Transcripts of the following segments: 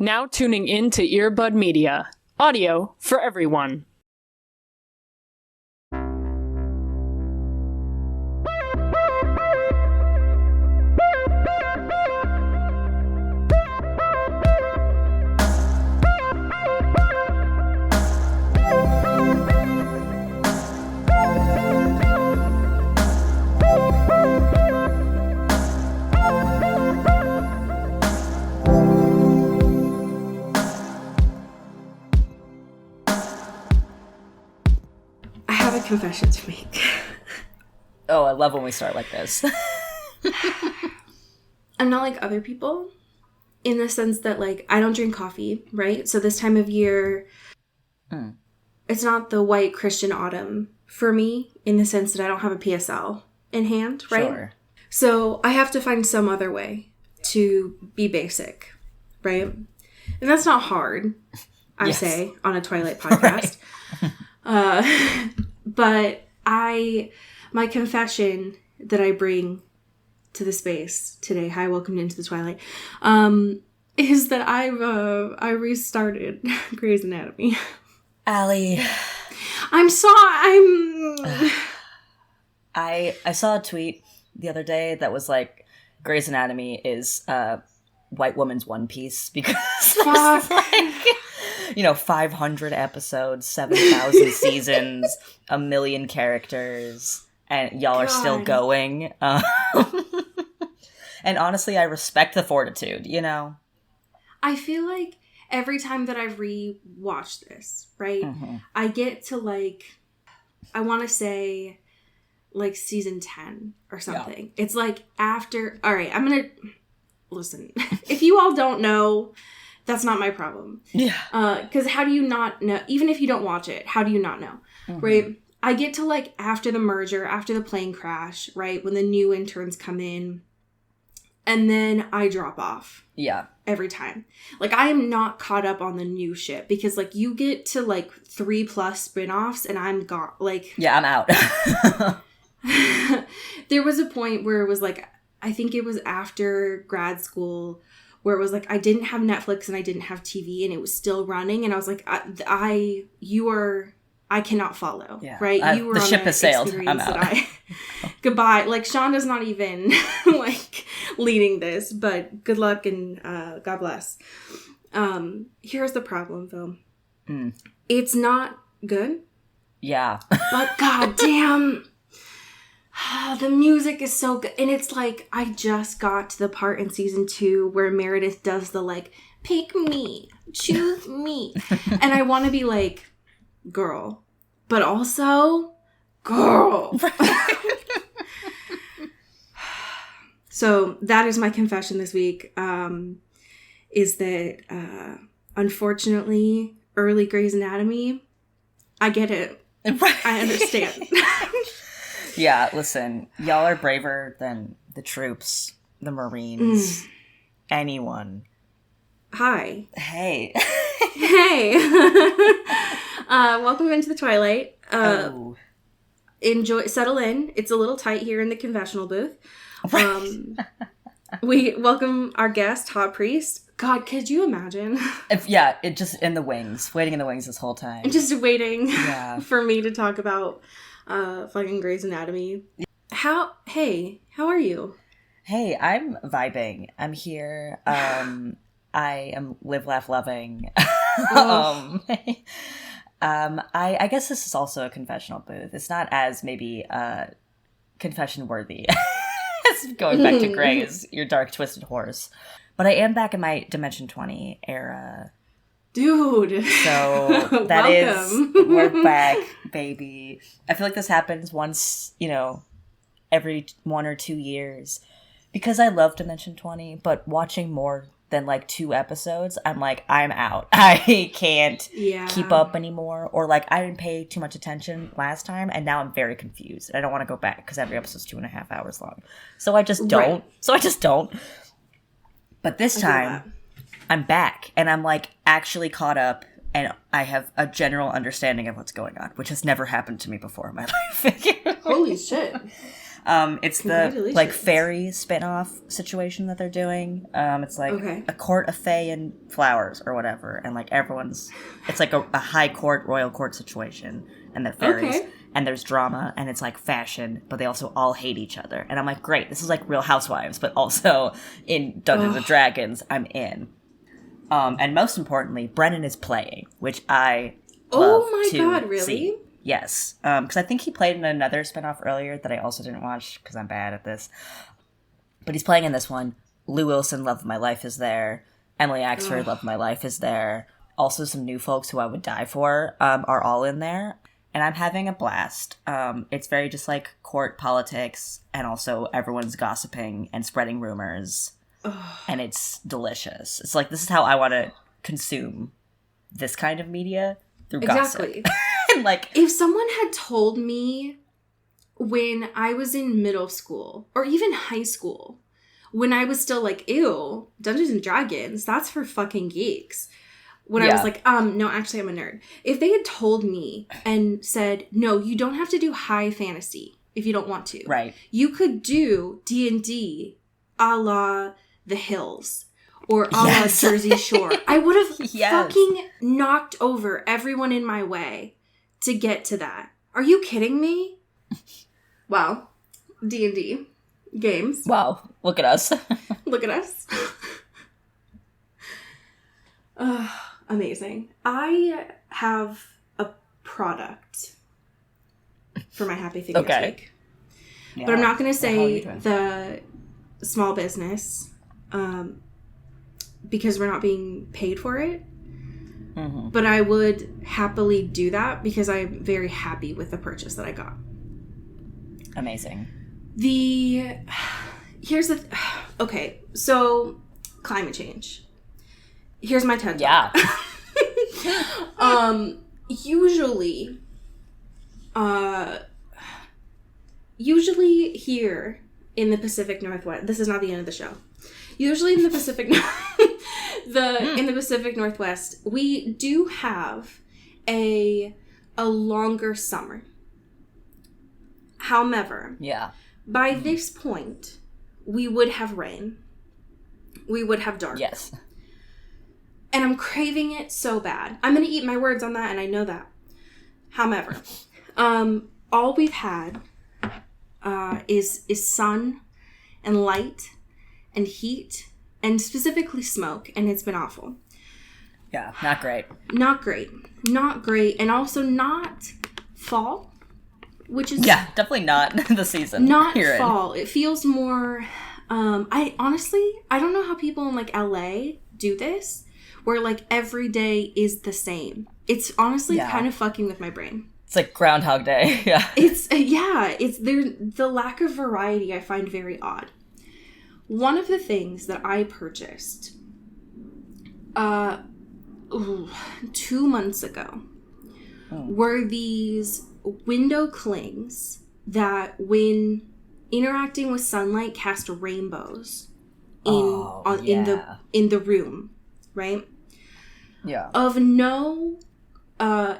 Now tuning in to Earbud Media. Audio for everyone. Confession to make. Oh, I love when we start like this. I'm not like other people in the sense that, like, I don't drink coffee, right? So this time of year, it's not the white Christian autumn for me in the sense that I don't have a PSL in hand, right? Sure. So I have to find some other way to be basic, right? And that's not hard, I say, on a Twilight podcast. Right. But my confession that I bring to the space today, hi, welcome into the Twilight, is that I restarted Grey's Anatomy. Allie. I saw a tweet the other day that was like, Grey's Anatomy is white woman's One Piece because there's like, 500 episodes, 7,000 seasons, 1 million characters, and y'all are still going. And honestly, I respect the fortitude, I feel like every time that I re-watch this, right, I get to, like, I want to say, like, season 10 or something. Yeah. It's like after, all right, I'm going to, listen, if you all don't know, that's not my problem. Yeah. Because how do you not know? Even if you don't watch it, how do you not know? Right? I get to, like, after the merger, after the plane crash, right? When the new interns come in. And then I drop off. Yeah. Every time. Like, I am not caught up on the new shit. Because, like, you get to, like, 3+ spinoffs and I'm gone. Like. Yeah, I'm out. There was a point where it was, like, I think it was after grad school, where it was like I didn't have Netflix and I didn't have TV and it was still running, and I was like, I cannot follow. Yeah. Right? You were the on ship has sailed. I'm out. Goodbye. Like, Shonda's not even like leading this, but good luck and God bless. Here's the problem though. It's not good. Yeah. But goddamn. The music is so good. And it's like, I just got to the part in season 2 where Meredith does the, like, pick me, choose me. And I want to be like, girl. But also, girl. So that is my confession this week. Is that, unfortunately, early Grey's Anatomy, I get it. I understand. Yeah, listen, y'all are braver than the troops, the Marines, anyone. Hi. Hey. Hey. Welcome into the Twilight. Enjoy, settle in. It's a little tight here in the confessional booth. We welcome our guest, Hot Priest. God, could you imagine? It just in the wings, waiting in the wings this whole time. Just waiting for me to talk about fucking Grey's Anatomy. How are you? Hey, I'm vibing. I'm here. I am live, laugh, loving. I guess this is also a confessional booth. It's not as maybe confession worthy as going back to Grey's, your dark twisted horse. But I am back in my Dimension 20 era. Dude. So that is, we're back, baby. I feel like this happens once, every 1 or 2 years. Because I love Dimension 20, but watching more than like 2 episodes, I'm like, I'm out. I can't keep up anymore. Or like, I didn't pay too much attention last time, and now I'm very confused. I don't want to go back because every episode's 2.5 hours long. So I just don't. But this time, I'm back, and I'm, like, actually caught up, and I have a general understanding of what's going on, which has never happened to me before in my life. Holy shit. It's the like fairy spinoff situation that they're doing. It's like a court of fae and flowers or whatever, and like it's like a high court, royal court situation, and they're fairies, and there's drama, and it's like fashion, but they also all hate each other, and I'm like, great, this is like Real Housewives, but also in Dungeons and Dragons. I'm in. And most importantly, Brennan is playing, which I love to God, really? See. Yes, because I think he played in another spinoff earlier that I also didn't watch because I'm bad at this. But he's playing in this one. Lou Wilson, Love of My Life, is there. Emily Axford, Love of My Life, is there. Also, some new folks who I would die for are all in there. And I'm having a blast. It's very just like court politics, and also everyone's gossiping and spreading rumors. And it's delicious. It's like, this is how I want to consume this kind of media, through gossip. Like, if someone had told me when I was in middle school or even high school, when I was still like, ew, Dungeons and Dragons, that's for fucking geeks. When I was like, no, actually I'm a nerd. If they had told me and said, no, you don't have to do high fantasy if you don't want to. Right. You could do D&D a la The Hills. Or a la Jersey Shore. I would have fucking knocked over everyone in my way to get to that. Are you kidding me? Wow. D&D. Games. Wow. Look at us. Look at us. Amazing. I have a product for my happy thing this week. Yeah. But I'm not going to say the small business. Because we're not being paid for it. Mm-hmm. But I would happily do that because I'm very happy with the purchase that I got. Amazing. Okay, so climate change. Here's my TED talk. Yeah. Usually here in the Pacific Northwest, this is not the end of the show. Usually in the Pacific in the Pacific Northwest, we do have a longer summer. However, by this point, we would have rain. We would have dark. Yes. And I'm craving it so bad. I'm going to eat my words on that, and I know that. However, all we've had is sun and light and heat, and specifically smoke, and it's been awful. Yeah, not great. Not great, and also not fall, which is... Yeah, definitely not the season. Not fall. It feels more... I don't know how people in, like, LA do this, where, like, every day is the same. It's honestly kind of fucking with my brain. It's like Groundhog Day, yeah. It's the lack of variety I find very odd. One of the things that I purchased 2 months ago were these window clings that, when interacting with sunlight, cast rainbows in the room, right? Yeah. Of no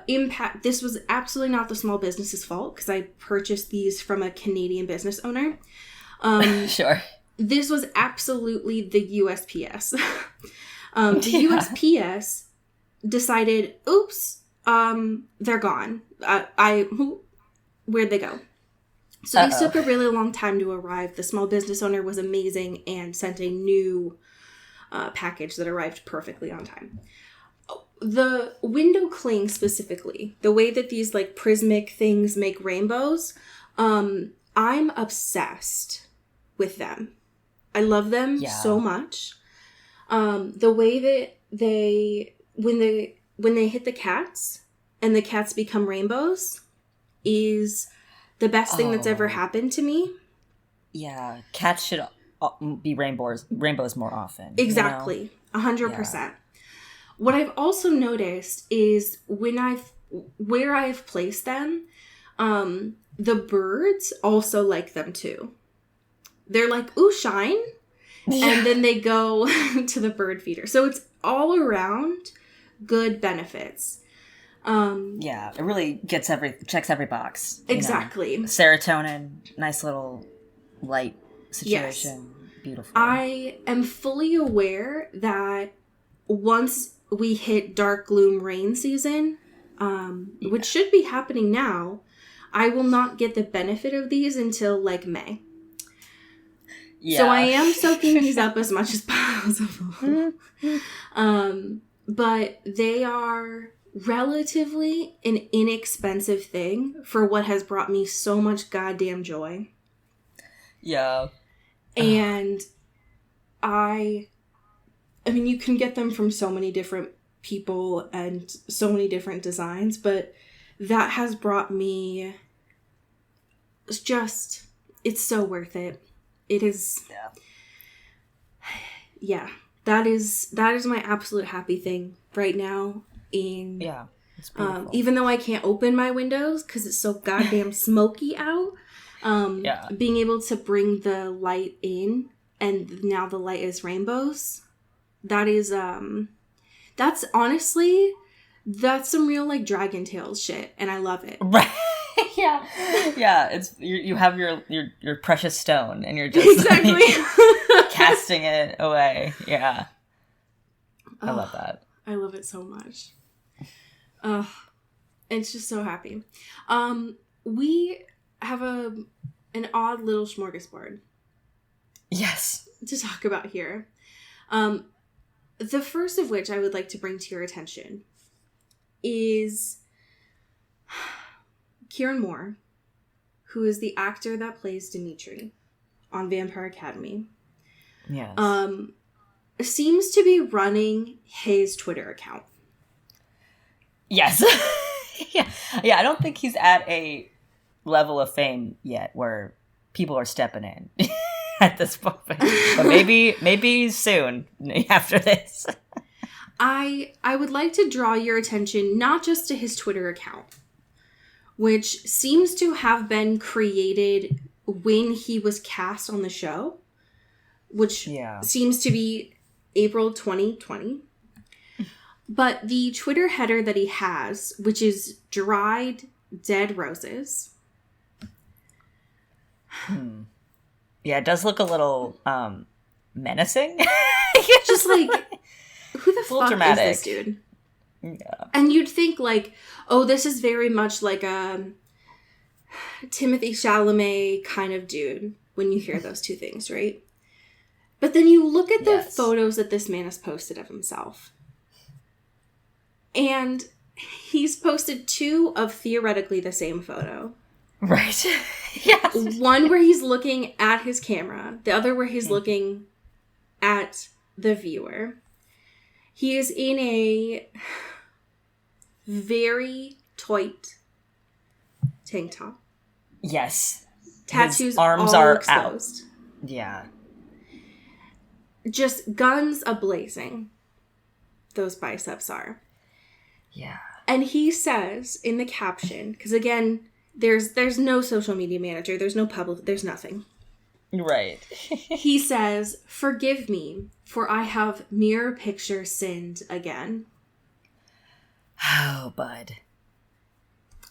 impact. This was absolutely not the small business's fault because I purchased these from a Canadian business owner. Sure. This was absolutely the USPS. The USPS decided, oops, they're gone. Where'd they go? So these took a really long time to arrive. The small business owner was amazing and sent a new package that arrived perfectly on time. The window cling specifically, the way that these like prismatic things make rainbows, I'm obsessed with them. I love them so much. The way that when they hit the cats and the cats become rainbows is the best thing that's ever happened to me. Yeah, cats should be rainbows more often. Exactly, 100%. Yeah. What I've also noticed is where I've placed them, the birds also like them too. They're like, ooh, shine. Yeah. And then they go to the bird feeder. So it's all around good benefits. Yeah, it really checks every box. Exactly. Serotonin, nice little light situation. Yes. Beautiful. I am fully aware that once we hit dark gloom rain season, which should be happening now, I will not get the benefit of these until like May. Yeah. So I am soaking these up as much as possible. But they are relatively an inexpensive thing for what has brought me so much goddamn joy. Yeah. And I mean, you can get them from so many different people and so many different designs, but that has brought me it's so worth it. It is. Yeah. That is my absolute happy thing right now. And it's beautiful. Even though I can't open my windows because it's so goddamn smoky out, being able to bring the light in, and now the light is rainbows. That is that's honestly, that's some real like Dragon Tales shit, and I love it. Right. Yeah. It's you have your precious stone, and you're just exactly like, casting it away. Yeah. I love that. I love it so much. It's just so happy. We have an odd little smorgasbord. Yes. To talk about here. The first of which I would like to bring to your attention is Kieran Moore, who is the actor that plays Dimitri on Vampire Academy. Yes. Seems to be running his Twitter account. Yes. Yeah, I don't think he's at a level of fame yet where people are stepping in at this point. But maybe soon after this. I would like to draw your attention not just to his Twitter account, which seems to have been created when he was cast on the show, which seems to be April 2020. But the Twitter header that he has, which is dried dead roses. Yeah, it does look a little menacing. Just like, who the fuck dramatic. Is this dude? Yeah. And you'd think like, oh, this is very much like a Timothée Chalamet kind of dude when you hear those two things, right? But then you look at the photos that this man has posted of himself. And he's posted 2 of theoretically the same photo. Right. Yes. One where he's looking at his camera. The other where he's looking at the viewer. He is in a very tight tank top. Yes. Tattoos, his arms are exposed. Out. Yeah. Just guns a-blazing. Those biceps are. Yeah. And he says in the caption, because again, there's no social media manager, there's no public, there's nothing. Right. He says, "Forgive me, for I have mirror picture sinned again." Oh, bud.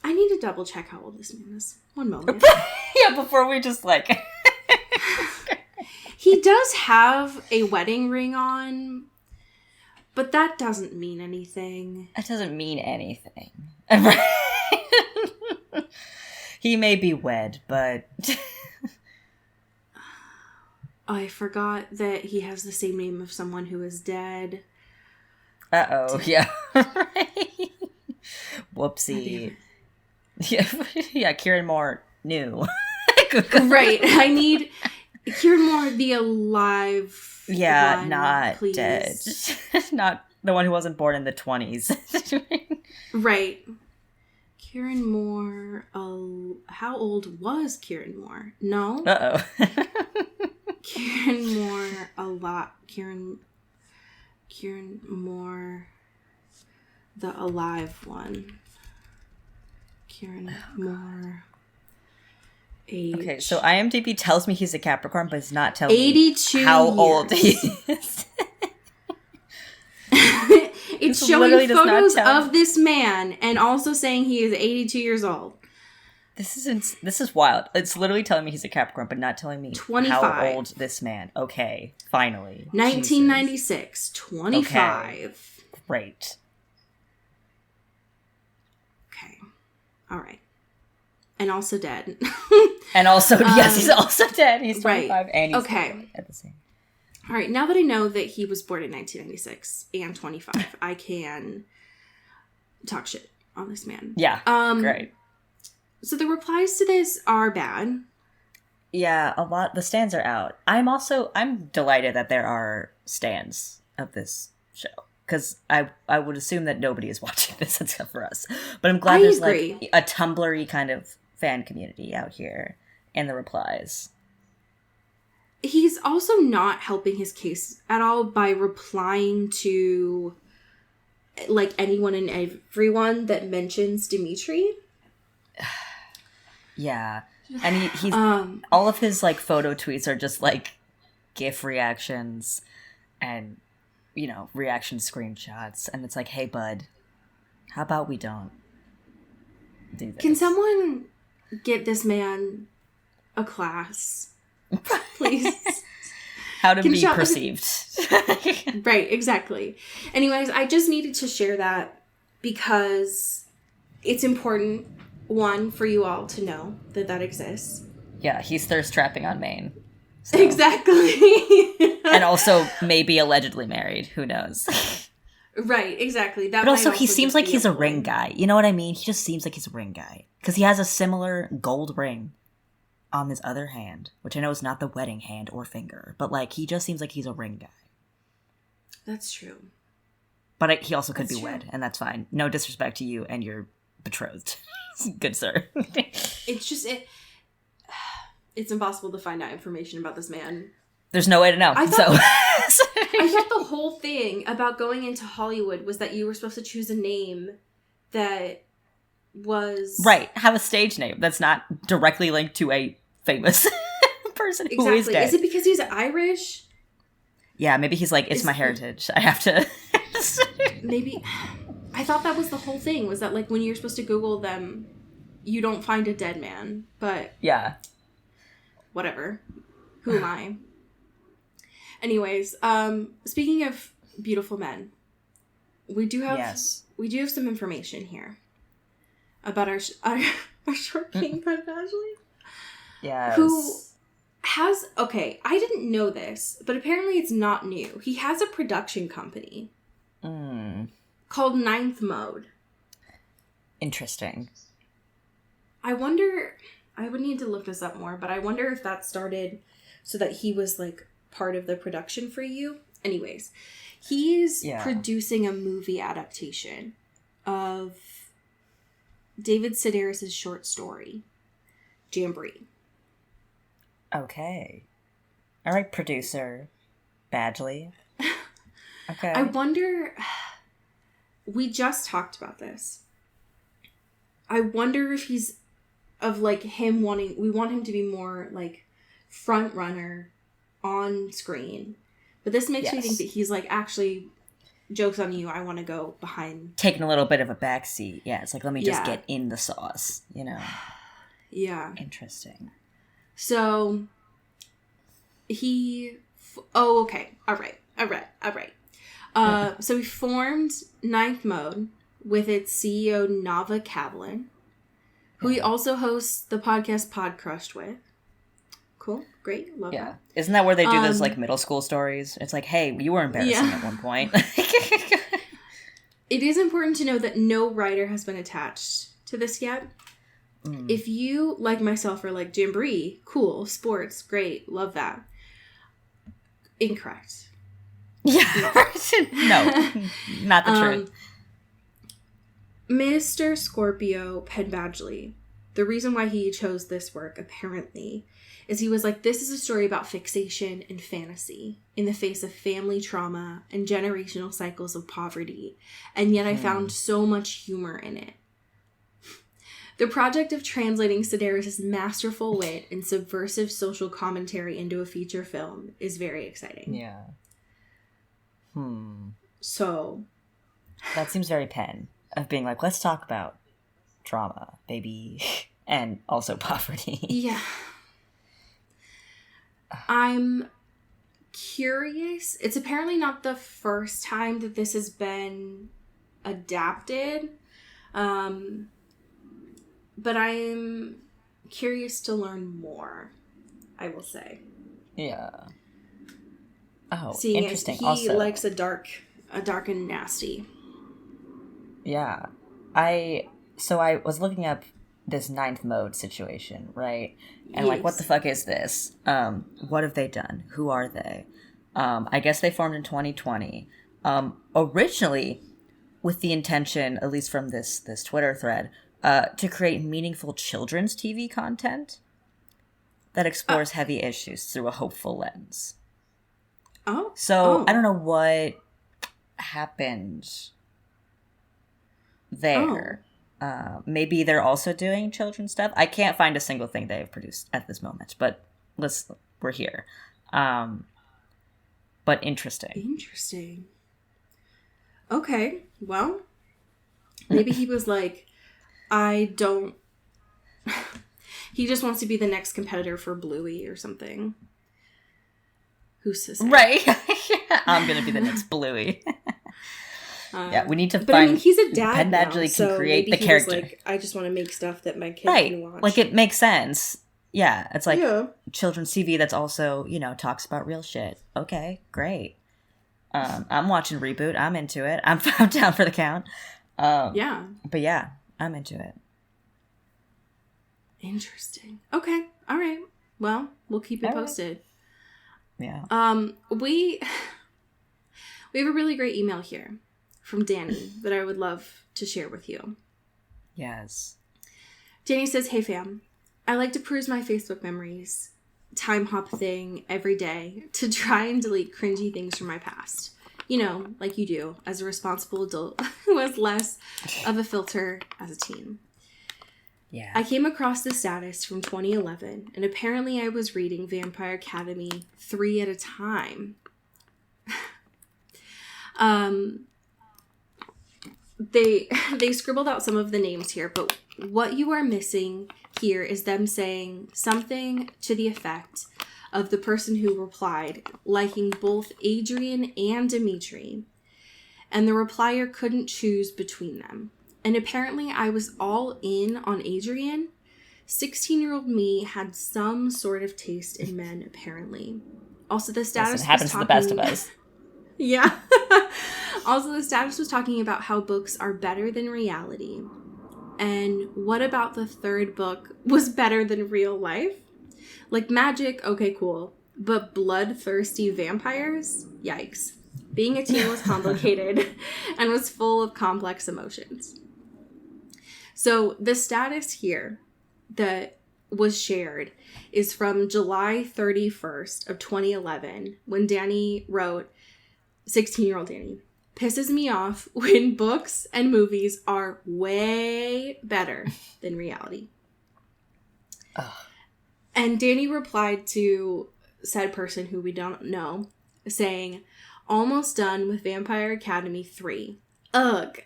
I need to double check how old this man is. One moment. Yeah, before we just like... He does have a wedding ring on, but that doesn't mean anything. That doesn't mean anything. He may be wed, but... I forgot that he has the same name of someone who is dead. Uh-oh, yeah. Whoopsie. Yeah, Kieran Moore knew. Right, I need... Kieran Moore, the alive one, not please. Dead. Not the one who wasn't born in the 20s. Right. Kieran Moore, how old was Kieran Moore? No. Uh-oh. Kieran Moore, a lot. Kieran Moore, the alive one. Kieran Moore. Age. Okay, so IMDb tells me he's a Capricorn, but it's not telling 82 me how years. old he is. It's This showing literally does not photos tell- of this man and also saying he is 82 years old. This is wild. It's literally telling me he's a Capricorn, but not telling me 25. how old this man. Okay, finally. 1996. 25. Okay. Great. Okay. All right. And also dead. And also, yes, he's also dead. He's 25 right. and he's Okay. dead at the same. All right. Now that I know that he was born in 1996 and 25, I can talk shit on this man. Yeah. Great. So the replies to this are bad. Yeah, a lot. The stands are out. I'm delighted that there are stands of this show. Because I would assume that nobody is watching this except for us. But I'm glad there's agree. like a Tumblr-y kind of fan community out here in the replies. He's also not helping his case at all by replying to like anyone and everyone that mentions Dimitri. Yeah. And he's all of his like photo tweets are just like GIF reactions and reaction screenshots, and it's like, hey bud, how about we don't do this? Can someone get this man a class, please? How to be perceived. Right, exactly. Anyways, I just needed to share that because it's important, one, for you all to know that exists. Yeah, he's thirst trapping on Maine. So. Exactly. And also maybe allegedly married. Who knows? Right, exactly. But also he seems like he's a ring guy. You know what I mean? He just seems like he's a ring guy. Because he has a similar gold ring on his other hand, which I know is not the wedding hand or finger. But like, he just seems like he's a ring guy. That's true. But he also could be wed, and that's fine. No disrespect to you and your betrothed. Good sir. It's impossible to find out information about this man. There's no way to know. I thought the whole thing about going into Hollywood was that you were supposed to choose a name that was... Right. Have a stage name that's not directly linked to a famous person who is dead. Is it because he's Irish? Yeah, maybe he's like, it's my heritage. I have to... Maybe... I thought that was the whole thing, was that like when you're supposed to Google them, you don't find a dead man, but... Yeah. Whatever. Who am I? Anyways, speaking of beautiful men, we do have some information here about our short king, Penn Badgley. Yes. Who has... Okay, I didn't know this, but apparently it's not new. He has a production company called Ninth Mode. Interesting. I wonder... I would need to look this up more, but I wonder if that started so that he was, like, part of the production for you. Anyways, he's producing a movie adaptation of David Sedaris' short story, Jamboree. Okay. All right, producer Badgley. Okay. I wonder... We just talked about this. I wonder if he's... Of, like, him wanting... We want him to be more, like, front runner on screen. But this makes me think that he's, like, actually... Joke's on you, I want to go behind... Taking a little bit of a backseat. Yeah, it's like, let me just get in the sauce, you know? Yeah. Interesting. So... He... Oh, okay. All right. So he formed Ninth Mode with its CEO, Nava Kavlin, who he also hosts the podcast Pod Crushed with. Cool. Great. Love that. Isn't that where they do those, like, middle school stories? It's like, hey, you were embarrassing at one point. It is important to know that no writer has been attached to this yet. If you, like myself, are like, Jamboree, cool, sports, great, love that. Incorrect. Yeah. No. Not the truth. Mr. Scorpio Penn Badgley, the reason why he chose this work, apparently, is he was like, this is a story about fixation and fantasy in the face of family trauma and generational cycles of poverty, and yet I found so much humor in it. The project of translating Sedaris' masterful wit and subversive social commentary into a feature film is very exciting. Yeah. So, That seems very Penn, of being like, let's talk about trauma, baby, and also poverty. Yeah. I'm curious. It's apparently not the first time that this has been adapted. But I'm curious to learn more, I will say. Yeah. Oh, Seeing interesting. He also likes a dark and nasty. Yeah. I was looking up this ninth mode situation, right? And like, what the fuck is this? What have they done? Who are they? I guess they formed in 2020. Originally with the intention, at least from this Twitter thread, to create meaningful children's TV content that explores heavy issues through a hopeful lens. So I don't know what happened there. Maybe they're also doing children's stuff. I can't find a single thing they've produced at this moment, but we're here. But interesting. Okay, well, maybe he was like, I don't... He just wants to be the next competitor for Bluey or something. Who's to say? Right. I'm going to be the next Bluey. Yeah, we need to but find... I mean, he's a dad Penn now, Badgley so can create maybe the character. Was like, I just want to make stuff that my kids can watch. Like, it makes sense. Yeah, it's like children's TV that's also, talks about real shit. Okay, great. I'm watching Reboot. I'm into it. I'm down for the count. Yeah. But yeah, I'm into it. Interesting. Okay. All right. Well, we'll keep it posted. Yeah. We have a really great email here from Danny that I would love to share with you. Yes. Danny says, "Hey fam, I like to peruse my Facebook memories, time hop thing every day to try and delete cringy things from my past. Like you do as a responsible adult who has less of a filter as a teen. Yeah. I came across this status from 2011, and apparently I was reading Vampire Academy 3 at a time. They scribbled out some of the names here, but what you are missing here is them saying something to the effect of the person who replied liking both Adrian and Dimitri, and the replier couldn't choose between them. And apparently I was all in on Adrian. 16-year-old me had some sort of taste in men, apparently. Also, the status happens to the best of us. Yeah. Also, the status was talking about how books are better than reality. And what about the third book was better than real life? Like magic, okay, cool. But bloodthirsty vampires? Yikes. Being a teen was complicated and was full of complex emotions. So the status here that was shared is from July 31st of 2011 when Danny wrote, 16-year-old Danny, pisses me off when books and movies are way better than reality. And Danny replied to said person who we don't know, saying, almost done with Vampire Academy 3. Ugh.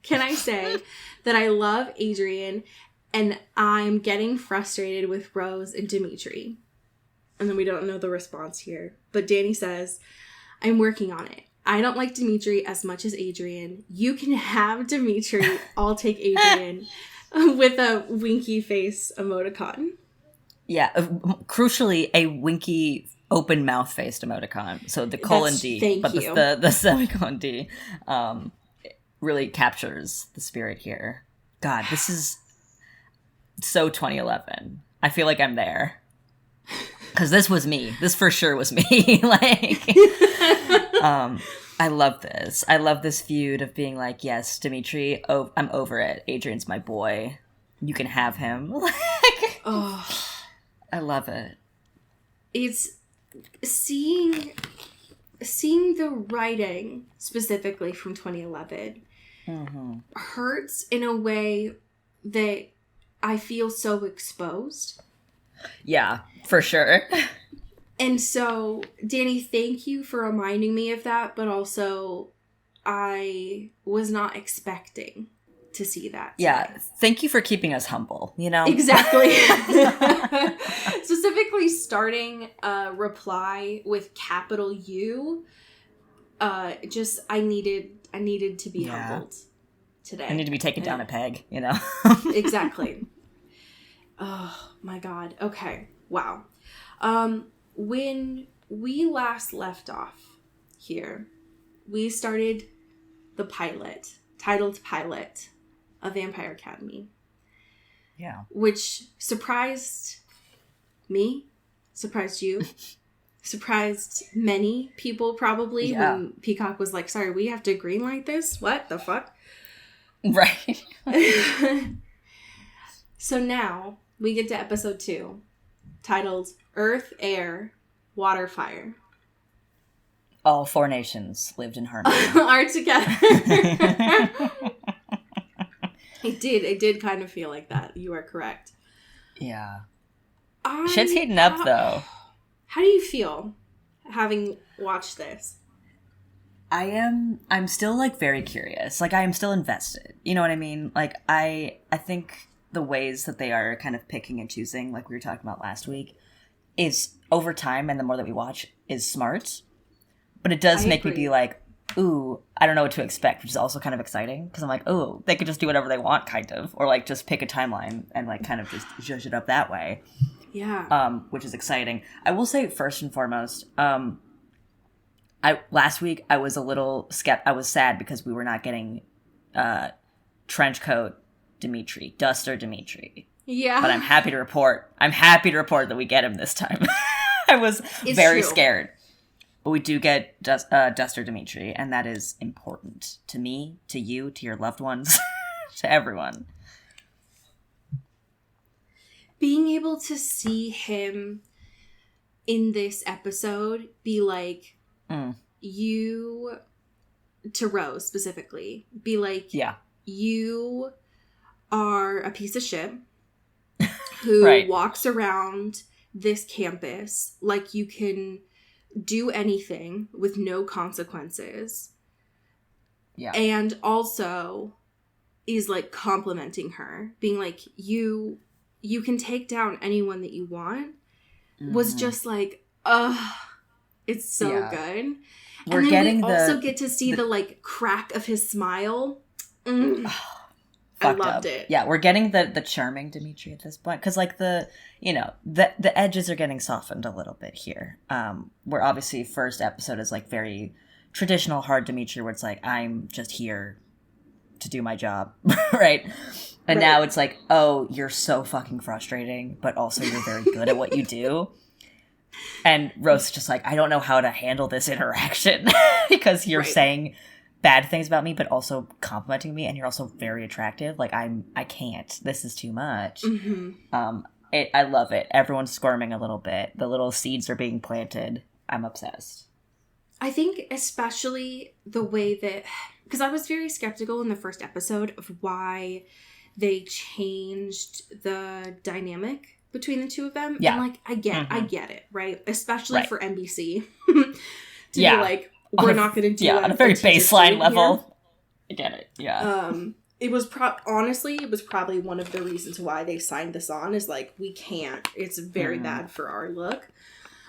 Can I say that I love Adrian and I'm getting frustrated with Rose and Dimitri? And then we don't know the response here. But Danny says, I'm working on it. I don't like Dimitri as much as Adrian. You can have Dimitri. I'll take Adrian. With a winky face emoticon. Yeah, crucially, a winky open mouth faced emoticon. So the colon D, but the semicolon D really captures the spirit here. God, this is so 2011. I feel like I'm there. Because this was me. This for sure was me. I love this. I love this feud of being like, yes, Dimitri, I'm over it. Adrian's my boy. You can have him. I love it. It's seeing the writing specifically from 2011 hurts in a way that I feel so exposed. Yeah, for sure. And so, Danny, thank you for reminding me of that, but also I was not expecting to see that today. Yeah, thank you for keeping us humble, you know? Exactly. Specifically starting a reply with capital U. Just I needed to be humbled today. I need to be taken down a peg, you know? Exactly. Oh my god. Okay. Wow. When we last left off here, we started the titled pilot of Vampire Academy. Yeah. Which surprised me, surprised you, surprised many people probably when Peacock was like, sorry, we have to greenlight this? What the fuck? Right. So now we get to episode 2, titled Earth, Air, Water, Fire. All 4 nations lived in harmony. Are together. It did kind of feel like that. You are correct. Yeah. Shit's heating up, though. How do you feel having watched this? I'm still, like, very curious. Like, I am still invested. You know what I mean? Like, I think the ways that they are kind of picking and choosing, like we were talking about last week, is over time, and the more that we watch, is smart. But it does make me be like, ooh, I don't know what to expect, which is also kind of exciting. Because I'm like, ooh, they could just do whatever they want, kind of. Or, like, just pick a timeline and, like, kind of just judge it up that way. Yeah. Which is exciting. I will say, first and foremost, last week I was a little I was sad because we were not getting trench coat Dimitri, Duster Dimitri. Yeah. But I'm happy to report that we get him this time. I was very scared. But we do get Duster Dimitri, and that is important to me, to you, to your loved ones, to everyone. Being able to see him in this episode be like, you, to Rose specifically, be like, you are a piece of shit who walks around this campus like you can do anything with no consequences. Yeah. And also is like complimenting her, being like, you can take down anyone that you want, was just like, it's so good. We're getting we also get to see the like crack of his smile. I loved it. Yeah, we're getting the charming Dimitri at this point, because like the edges are getting softened a little bit here. Where obviously first episode is like very traditional hard Dimitri, where it's like, I'm just here to do my job, right? And now it's like, oh, you're so fucking frustrating, but also you're very good at what you do. And Rose is just like, I don't know how to handle this interaction because you're saying bad things about me, but also complimenting me, and you're also very attractive. Like, I can't. This is too much. I love it. Everyone's squirming a little bit. The little seeds are being planted. I'm obsessed. I think especially the way that, because I was very skeptical in the first episode of why they changed the dynamic between the two of them. Yeah. And like, I get it, right? Especially for NBC to be like, we're not going to do on a very baseline level. I get it. Yeah. It was honestly, it was probably one of the reasons why they signed this on, is like, we can't. It's very bad for our look.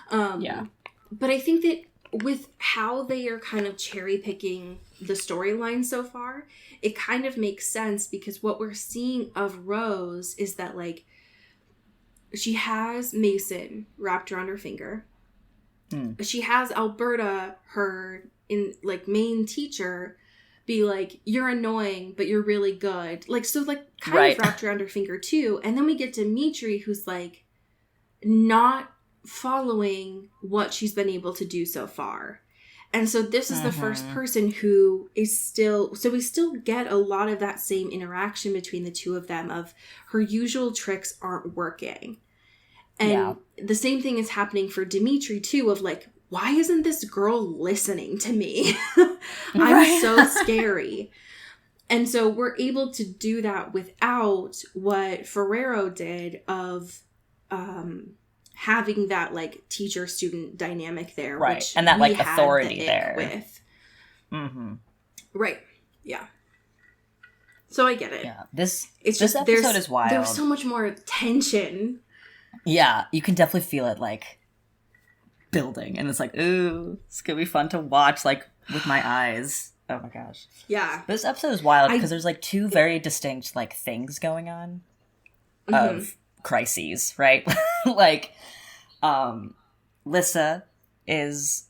But I think that with how they are kind of cherry picking the storyline so far, it kind of makes sense, because what we're seeing of Rose is that like, she has Mason wrapped around her finger. She has Alberta, her main teacher, be like, you're annoying, but you're really good. Like, so like kind of wrapped around her finger too. And then we get Dimitri, who's like not following what she's been able to do so far. And so this is the first person who is still, so we still get a lot of that same interaction between the two of them, of her usual tricks aren't working. And the same thing is happening for Dimitri too, of like, why isn't this girl listening to me? I'm so scary. And so we're able to do that without what Ferrero did of having that like teacher-student dynamic there. Right. Which and that like authority there. With. Right. Yeah. So I get it. Yeah. This This episode is wild. There's so much more tension. Yeah, you can definitely feel it, like, building. And it's like, ooh, it's gonna be fun to watch, like, with my eyes. Oh my gosh. Yeah. This episode is wild because there's, like, two very distinct, like, things going on of crises, right? Like, Lissa is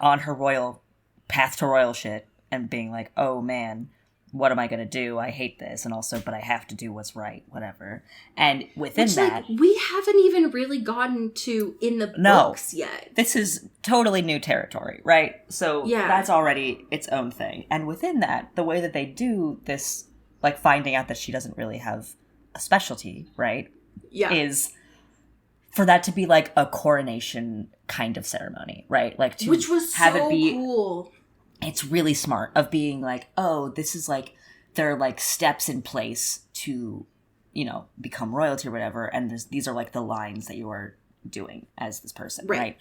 on her royal path to royal shit and being like, oh man, what am I gonna do? I hate this, and also, but I have to do what's right, whatever. And within that, like, we haven't even really gotten to in the books yet. This is totally new territory, right? So that's already its own thing. And within that, the way that they do this, like finding out that she doesn't really have a specialty, right? Yeah, is for that to be like a coronation kind of ceremony, right? Like to which was have so it be cool. It's really smart of being like, oh, this is like, there are like steps in place to, you know, become royalty or whatever. And these are like the lines that you are doing as this person, right?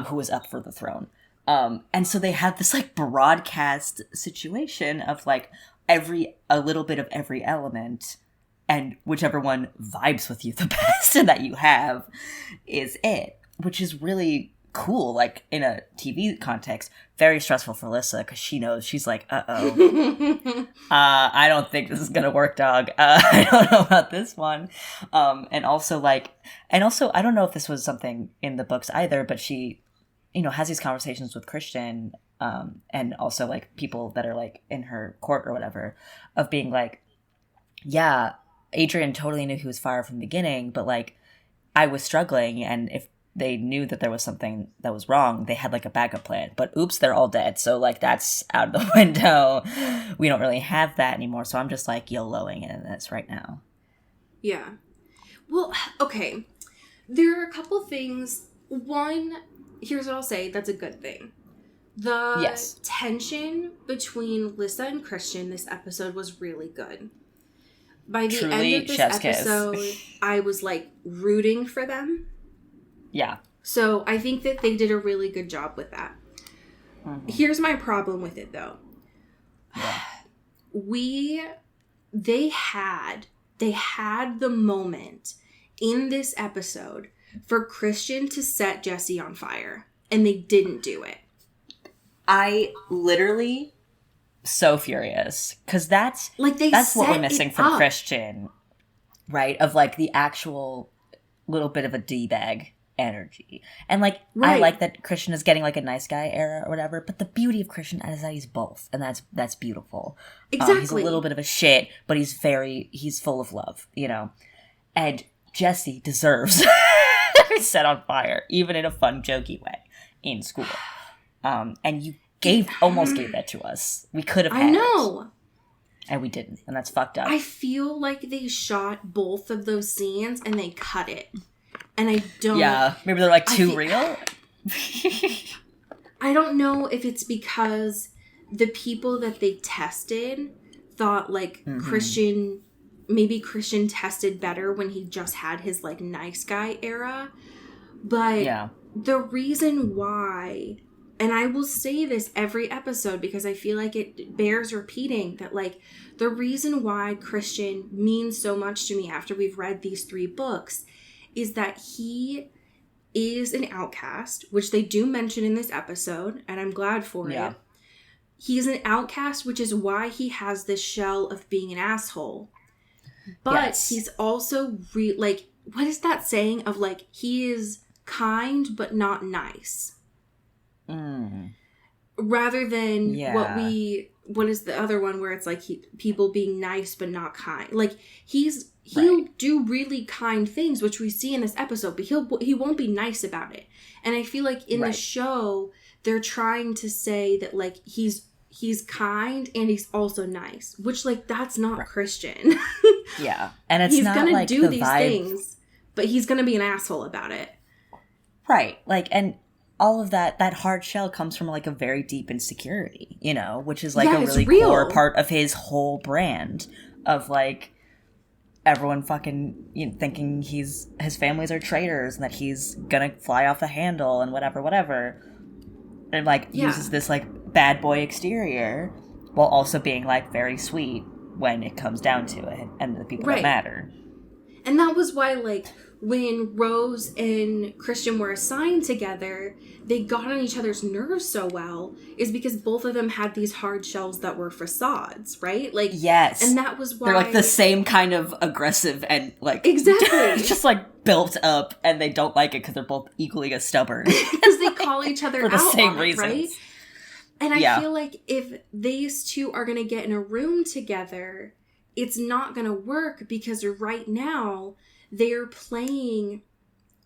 Who is up for the throne. And so they have this like broadcast situation of like a little bit of every element, and whichever one vibes with you the best and that you have is it, which is really cool, like in a TV context. Very stressful for Lissa because she knows, she's like, I don't think this is gonna work, dog. I don't know about this one. And also I don't know if this was something in the books either, but she, you know, has these conversations with Christian, and also like people that are like in her court or whatever, of being like, yeah, Adrian totally knew he was fire from the beginning, but like I was struggling, and if they knew that there was something that was wrong, they had like a backup plan. But oops, they're all dead. So like that's out of the window. We don't really have that anymore. So I'm just like YOLOing in this right now. Yeah. Well, okay. There are a couple things. One, here's what I'll say. That's a good thing. The tension between Lissa and Christian this episode was really good. By the end of this episode, I was like rooting for them. Yeah. So I think that they did a really good job with that. Mm-hmm. Here's my problem with it, though. Yeah. They had the moment in this episode for Christian to set Jesse on fire, and they didn't do it. I literally so furious because that's what we're missing from Christian, right? Of like the actual little bit of a D-bag energy. And like I like that Christian is getting like a nice guy era or whatever, but the beauty of Christian is that he's both, and that's beautiful. Exactly. He's a little bit of a shit, but he's full of love, you know. And Jesse deserves to be set on fire, even in a fun, jokey way in school. And you almost gave that to us. We could have had it. And we didn't, and that's fucked up. I feel like they shot both of those scenes and they cut it. And I don't... Yeah, maybe they're like too real? I don't know if it's because the people that they tested thought like Christian tested better when he just had his like nice guy era. But the reason why, and I will say this every episode because I feel like it bears repeating, that like the reason why Christian means so much to me after we've read these 3 books is that he is an outcast, which they do mention in this episode, and I'm glad for it. He's an outcast, which is why he has this shell of being an asshole. But he's also, like, what is that saying of, like, he is kind but not nice? Rather than what is the other one where it's, like, people being nice but not kind? Like, he'll do really kind things, which we see in this episode, but he won't be nice about it. And I feel like in the show, they're trying to say that like he's kind and he's also nice, which like that's not Christian. And it's he's not gonna like do these things, but he's gonna be an asshole about it. Right, like, and all of that hard shell comes from like a very deep insecurity, you know, which is like a really core part of his whole brand of like everyone fucking thinking his families are traitors and that he's gonna fly off the handle and whatever, and like uses this like bad boy exterior while also being like very sweet when it comes down to it, and the people that matter. And that was why, like, when Rose and Christian were assigned together, they got on each other's nerves so well, is because both of them had these hard shells that were facades, right? Like, yes. And that was why... They're, like, the same kind of aggressive and, like... Exactly. just, like, built up, and they don't like it because they're both equally as stubborn. Because they call each other for the out same on reasons. It, right? And I feel like if these two are going to get in a room together, it's not going to work because right now they're playing,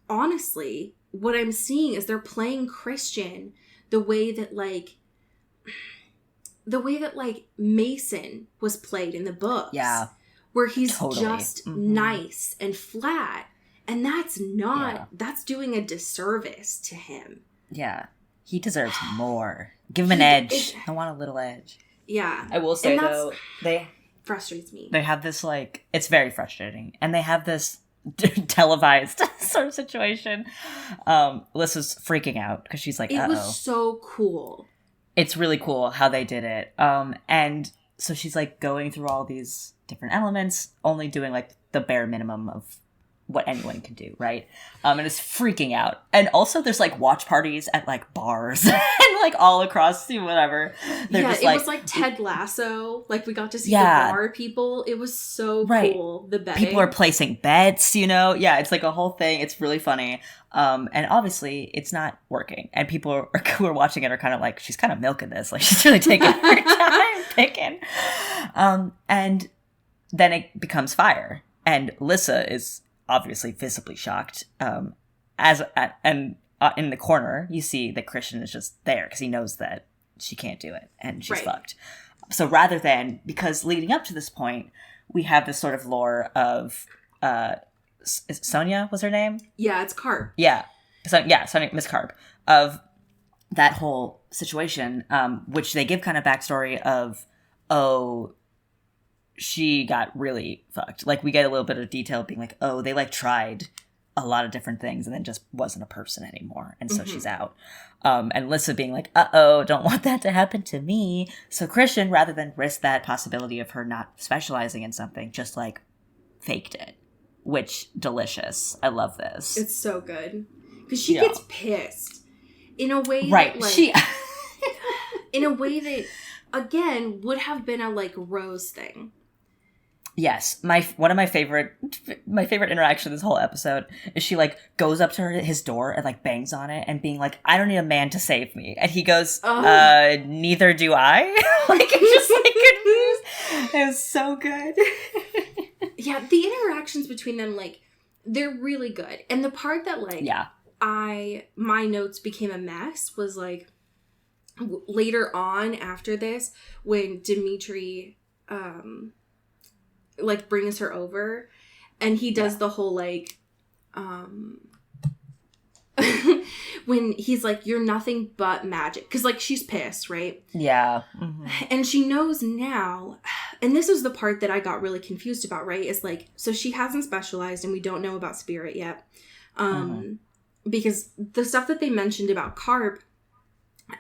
honestly, what I'm seeing is they're playing Christian the way that Mason was played in the books. Yeah. Where he's just nice and flat. And that's that's doing a disservice to him. Yeah. He deserves more. Give him an edge. I want a little edge. Yeah. I will say, though, frustrates me. They have this, like, it's very frustrating. And they have this televised sort of situation. Alyssa's freaking out because she's like, It was so cool. It's really cool how they did it. And so she's, like, going through all these different elements, only doing, like, the bare minimum of what anyone can do, right? And is freaking out. And also there's, like, watch parties at, like, bars and, like, all across whatever. They're just, it was like Ted Lasso. Like, we got to see the bar people. It was so cool. The betting. People are placing bets, you know? Yeah, it's like a whole thing. It's really funny. And obviously it's not working. And people who are watching it are kind of like, she's kind of milking this. Like, she's really taking her time picking. And then it becomes fire. And Lissa is obviously visibly shocked. In the corner, you see that Christian is just there because he knows that she can't do it and she's fucked. So rather than, because leading up to this point, we have this sort of lore of Sonia was her name? Yeah, it's Carp. Yeah. Sonia, Miss Carp. Of that whole situation, which they give kind of backstory of, she got really fucked. Like, we get a little bit of detail being like, they, like, tried a lot of different things and then just wasn't a person anymore. And so she's out. And Lissa being like, don't want that to happen to me. So Christian, rather than risk that possibility of her not specializing in something, just, like, faked it. Which, delicious. I love this. It's so good. Because she gets pissed. In a way that, like... in a way that, again, would have been a, like, Rose thing. Yes, one of my favorite interaction this whole episode is she, like, goes up to his door and, like, bangs on it and being like, I don't need a man to save me. And he goes, neither do I. Like, it's just, like, confused. It was so good. Yeah, the interactions between them, like, they're really good. And the part that, like, my notes became a mess was, like, later on after this, when Dimitri, like, brings her over, and he does the whole, like, when he's like, you're nothing but magic. Because, like, she's pissed, right? Yeah. Mm-hmm. And she knows now, and this is the part that I got really confused about, right? Is, like, so she hasn't specialized, and we don't know about Spirit yet. Because the stuff that they mentioned about Carp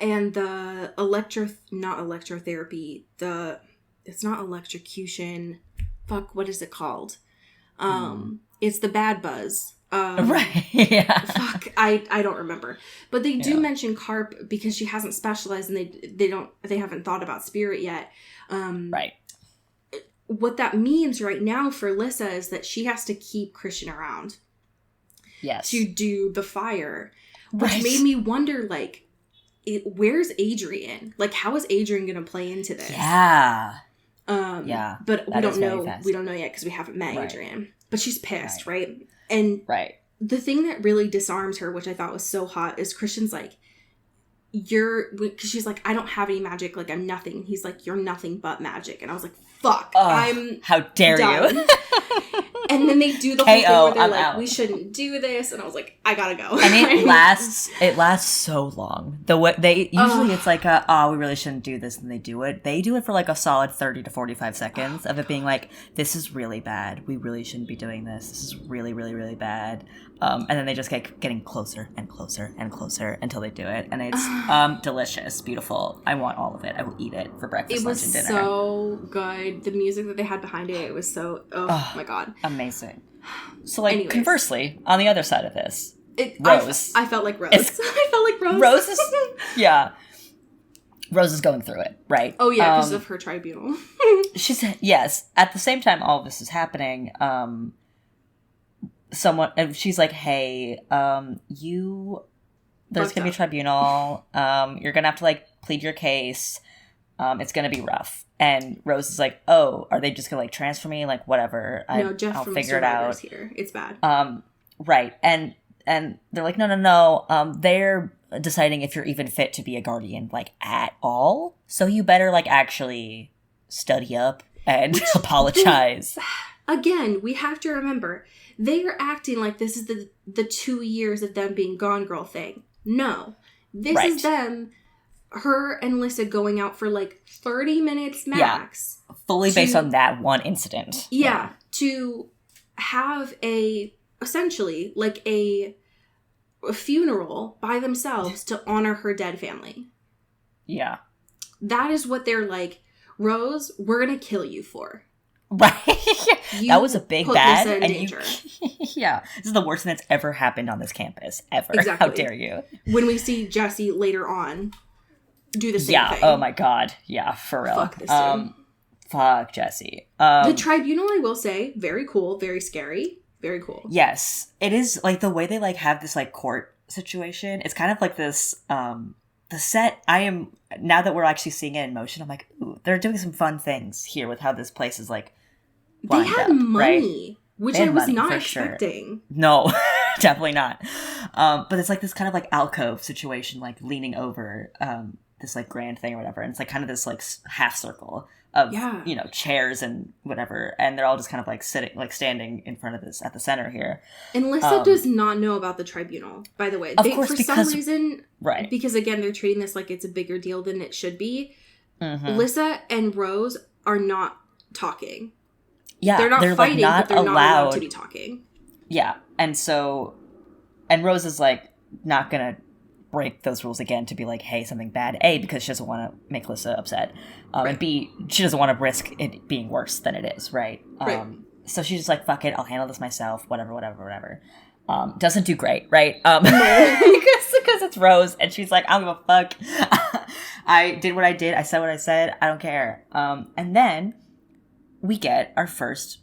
and the not electrotherapy, it's not electrocution. Fuck, what is it called? It's the bad buzz. Right. Yeah. Fuck, I don't remember. But they do mention Carp because she hasn't specialized and they haven't thought about Spirit yet. Right. What that means right now for Lissa is that she has to keep Christian around. Yes. To do the fire. Which made me wonder, like, where's Adrian? Like, how is Adrian going to play into this? Yeah. But we don't know. We don't know yet because we haven't met Adrian. But she's pissed, right? And the thing that really disarms her, which I thought was so hot, is Christian's like, because she's like, I don't have any magic. Like, I'm nothing. And he's like, you're nothing but magic. And I was like, fuck. How dare done. You? And then they do the whole thing where they're like, we shouldn't do this. And I was like, I gotta go. And it lasts so long. Usually it's like, we really shouldn't do this. And they do it. They do it for like a solid 30 to 45 seconds of it being like, this is really bad. We really shouldn't be doing this. This is really, really, really bad. And then they just get getting closer and closer and closer until they do it. And Delicious, beautiful. I want all of it. I will eat it for breakfast, lunch, and dinner. It was so good. The music that they had behind it was so, oh my god. Amazing. So, like, anyways, conversely, on the other side of this, Rose. I felt like Rose. I felt like Rose. Rose is, yeah. Rose is going through it, right? Oh, yeah, because of her tribunal. She said, yes. At the same time all of this is happening, she's like, hey, there's going to be a tribunal. You're going to have to, like, plead your case. It's going to be rough. And Rose is like, oh, are they just going to, like, transfer me? Like, whatever. I'll figure it out. Here. It's bad. Right. And they're like, no. They're deciding if you're even fit to be a guardian, like, at all. So you better, like, actually study up and apologize. Again, we have to remember, they are acting like this is the 2 years of them being Gone Girl thing. No. This is them, her and Lissa going out for like 30 minutes max. Yeah. Fully based on that one incident. Yeah. To have essentially, like a funeral by themselves to honor her dead family. Yeah. That is what they're like, Rose, we're going to kill you for. Right. That was a big bad. Lissa in danger. Yeah. This is the worst thing that's ever happened on this campus, ever. Exactly. How dare you? When we see Jesse later on do the same thing. Oh my god. Yeah, for real. Fuck this dude. Fuck Jesse. The tribunal, I will say, very cool, very scary. Very cool. Yes. It is, like, the way they, like, have this, like, court situation. It's kind of like this, the set, now that we're actually seeing it in motion, I'm like, ooh, they're doing some fun things here with how this place is, like, they had money, right? Which I was not expecting. Sure. No, definitely not. But it's, like, this kind of, like, alcove situation, like, leaning over this, like, grand thing or whatever. And it's, like, kind of this, like, half circle of, you know, chairs and whatever. And they're all just kind of, like, standing in front of this at the center here. And Lissa does not know about the tribunal, by the way. Of course, for some reason, because, again, they're treating this like it's a bigger deal than it should be. Mm-hmm. Lissa and Rose are not talking. Yeah, they're not fighting, but they're not allowed to be talking. Yeah, and Rose is, like, not gonna break those rules again to be like, hey, something bad. A, because she doesn't want to make Lissa upset. And B, she doesn't want to risk it being worse than it is, right? So she's just like, fuck it, I'll handle this myself, whatever. Doesn't do great, right? Because it's Rose, and she's like, I don't give a fuck. I did what I did, I said what I said, I don't care. And then we get our first,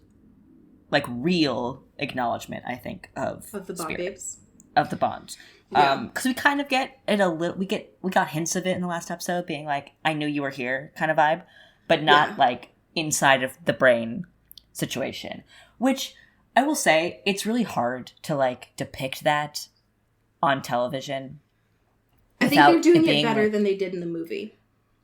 like, real acknowledgement, I think, of the Bond babes. Of the Bond. Because we kind of get it a little, we got hints of it in the last episode, being like, I knew you were here kind of vibe, but not like inside of the brain situation, which I will say it's really hard to, like, depict that on television. I think they're doing it better than they did in the movie.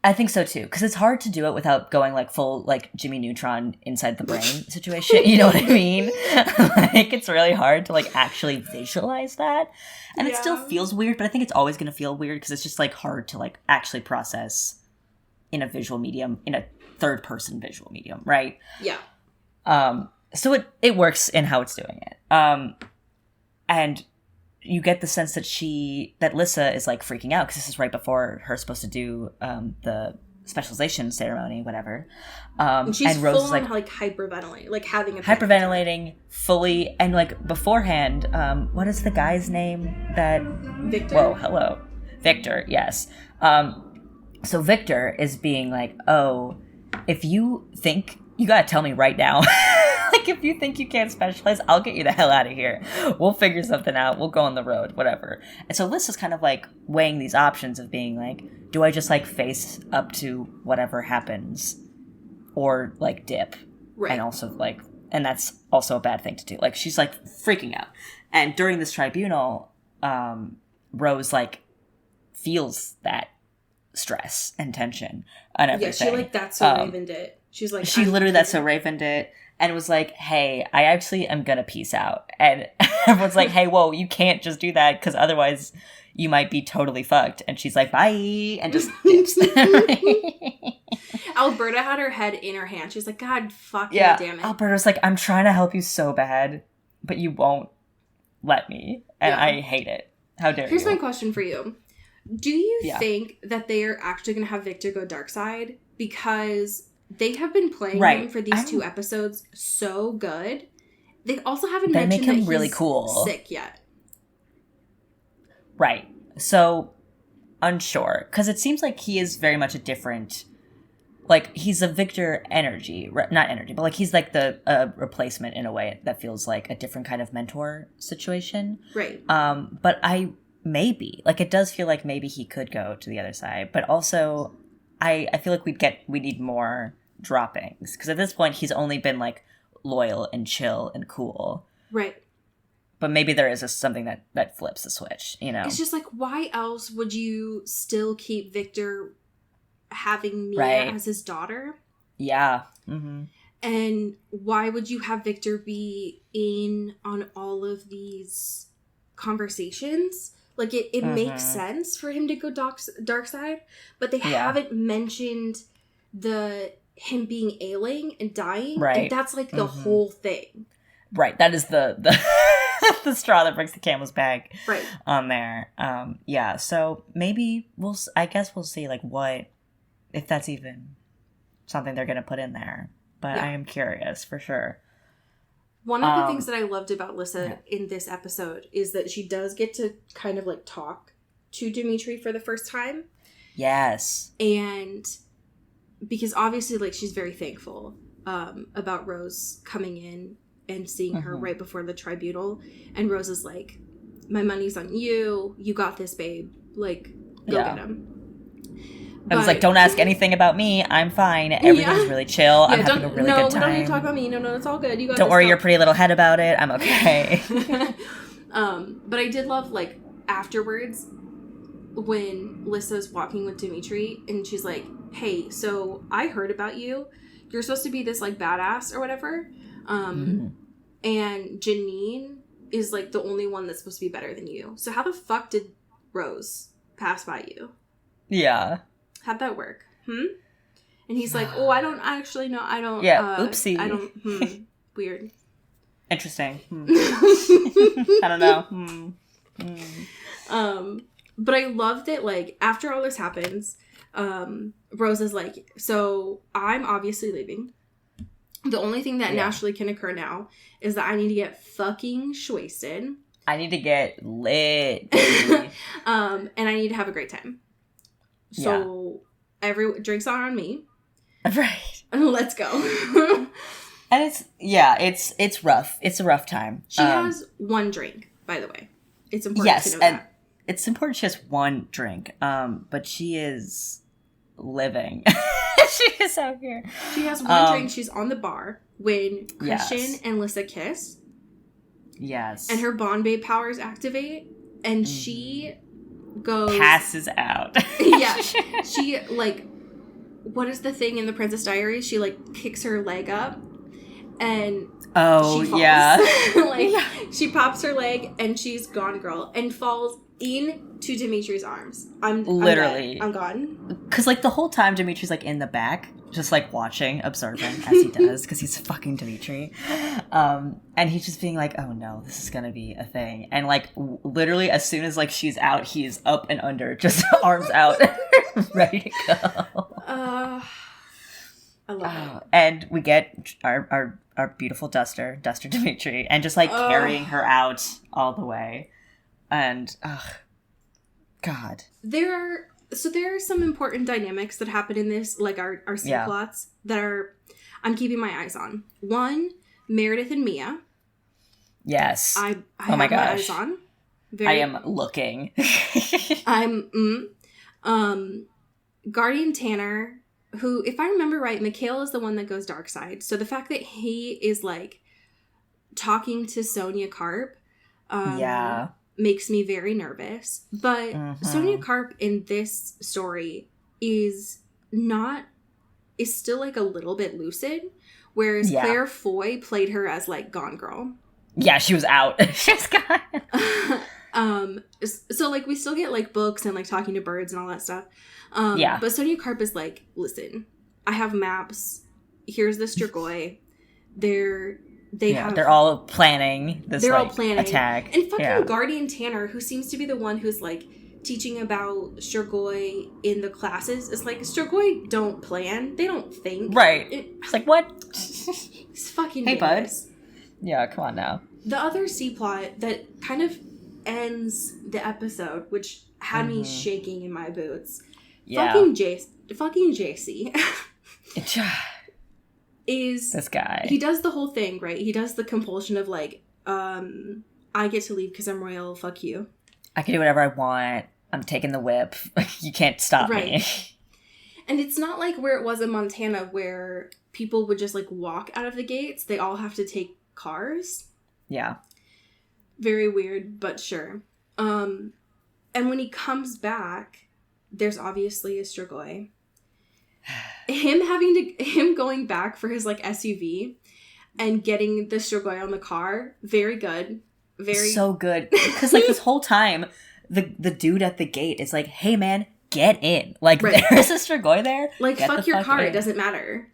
I think so too, because it's hard to do it without going, like, full, like, Jimmy Neutron inside the brain situation. You know what I mean? Like, it's really hard to, like, actually visualize that, and it still feels weird. But I think it's always going to feel weird because it's just, like, hard to, like, actually process in a visual medium, in a third-person visual medium, right? Yeah. So it works in how it's doing it, and you get the sense that Lissa is, like, freaking out because this is right before her supposed to do the specialization ceremony, whatever. And she's Rose full on, like, hyperventilating, like having a hyperventilating fully, and, like, beforehand. What is the guy's name? That Victor. Whoa, hello, Victor. Yes. So Victor is being like, oh, if you think, you gotta tell me right now. Like, if you think you can't specialize, I'll get you the hell out of here. We'll figure something out. We'll go on the road, whatever. And so Lissa's kind of, like, weighing these options of being like, do I just, like, face up to whatever happens, or, like, dip? Right. And also, like, and that's also a bad thing to do. Like, she's, like, freaking out. And during this tribunal, Rose, like, feels that stress and tension and everything. Yeah, she, like, that's so Ravened it. She's like, she literally that's so Ravened it. And was like, hey, I actually am gonna peace out. And everyone's like, hey, whoa, you can't just do that, because otherwise you might be totally fucked. And she's like, bye, and just dips. Alberta had her head in her hand. She's like, God fucking damn it. Alberta's like, I'm trying to help you so bad, but you won't let me. And I hate it. How dare you? Here's my question for you. Do you think that they are actually going to have Victor go dark side? Because they have been playing him for these 2 episodes so good. They also haven't mentioned that he's really cool. Sick yet. Right. So, unsure. Because it seems like he is very much a different... Like, he's a Victor energy. Not energy, but, like, he's, like, the replacement in a way that feels like a different kind of mentor situation. Right. But maybe. Like, it does feel like maybe he could go to the other side. But also, I feel like we need more droppings. Because at this point, he's only been, like, loyal and chill and cool. Right. But maybe there is something that flips the switch, you know? It's just like, why else would you still keep Victor having Mia as his daughter? Yeah. Mm-hmm. And why would you have Victor be in on all of these conversations? Like, it makes sense for him to go dark side, but they haven't mentioned him being ailing and dying. Right. And that's like the whole thing. Right. That is the the straw that breaks the camel's back. Right. On there. Yeah. So maybe I guess we'll see like what, if that's even something they're going to put in there. But I am curious for sure. One of the things that I loved about Lissa in this episode is that she does get to kind of like talk to Dimitri for the first time. Yes. And because obviously like she's very thankful about Rose coming in and seeing her right before the tribunal. And Rose is like, my money's on you. You got this, babe. Like, go get him. I was like, don't ask anything about me. I'm fine. Everything's really chill. I'm having a really good time. No, we don't need to talk about me. No, it's all good. You got Don't worry your pretty little head about it. I'm okay. But I did love, like, afterwards when Lissa's walking with Dimitri and she's like, hey, so I heard about you. You're supposed to be this, like, badass or whatever. And Janine is, like, the only one that's supposed to be better than you. So how the fuck did Rose pass by you? Yeah. How'd that work? And he's like, oh, I don't actually know. I don't. Yeah, oopsie. I don't. Weird. Interesting. I don't know. But I loved it. Like, after all this happens, Rose is like, so I'm obviously leaving. The only thing that naturally can occur now is that I need to get fucking wasted. I need to get lit. And I need to have a great time. So drinks are on me. Right. Let's go. And it's rough. It's a rough time. She has one drink, by the way. It's important to know that. It's important she has one drink. But she is living. She is out here. She has one drink. She's on the bar when Christian and Lissa kiss. Yes. And her Bond Babe powers activate. And she goes... passes out. Yeah. She, like... What is the thing in The Princess Diaries? She, like, kicks her leg up. And she falls. Yeah. She pops her leg and she's gone, girl. And falls into Dimitri's arms. I'm gone. Because, like, the whole time Dimitri's, like, in the back, just, like, watching, observing, as he does, because he's fucking Dimitri. And he's just being like, oh, no, this is gonna be a thing. And, like, literally, as soon as, like, she's out, he's up and under, just arms out, ready to go. I love it. And we get our beautiful Duster Dimitri, and just, like, carrying her out all the way. And, God. There are some important dynamics that happen in this, like our C-plots, that I'm keeping my eyes on. One, Meredith and Mia. Yes. I have my eyes on. I am looking. Guardian Tanner, who, if I remember right, Mikhail is the one that goes dark side. So the fact that he is, like, talking to Sonia Karp, makes me very nervous. But Sonia Karp in this story is still, like, a little bit lucid, whereas Claire Foy played her as, like, Gone Girl. Yeah, she was out. She's gone. So, like, we still get, like, books and, like, talking to birds and all that stuff. But Sonia Karp is like, listen, I have maps. Here's the Strigoi. They're all planning this attack. And fucking Guardian Tanner, who seems to be the one who's, like, teaching about Strigoi in the classes. It's like, Strigoi don't plan. They don't think. Right. It's like, what? It's fucking Hey, bud. bad. Yeah, come on now. The other C-plot that kind of ends the episode, which had me shaking in my boots. Yeah. Fucking JC. is this guy. He does the whole thing, right? He does the compulsion of like, I get to leave because I'm royal, fuck you. I can do whatever I want. I'm taking the whip. You can't stop me. And it's not like where it was in Montana where people would just like walk out of the gates. They all have to take cars. Yeah. Very weird, but sure. And when he comes back, there's obviously a Strigoi. Him going back for his like SUV and getting the Strigoi on the car, very good. So good. Because like this whole time, the dude at the gate is like, hey man, get in. Like there's a Strigoi there. Like fuck your car, it doesn't matter.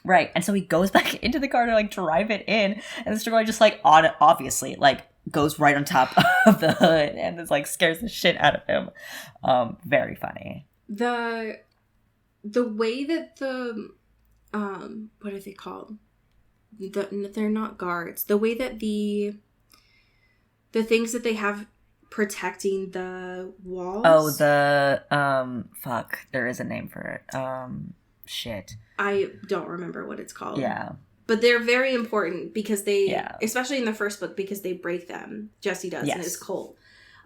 Right. And so he goes back into the car to like drive it in, and the Strigoi just like obviously like goes right on top of the hood and it's like scares the shit out of him. Very funny. The way that the what are they called? They're not guards. The way that the things that they have protecting the walls. Oh, the fuck. There is a name for it. Shit. I don't remember what it's called. Yeah. But they're very important because they, especially in the first book, because they break them. Jesse does in his cult.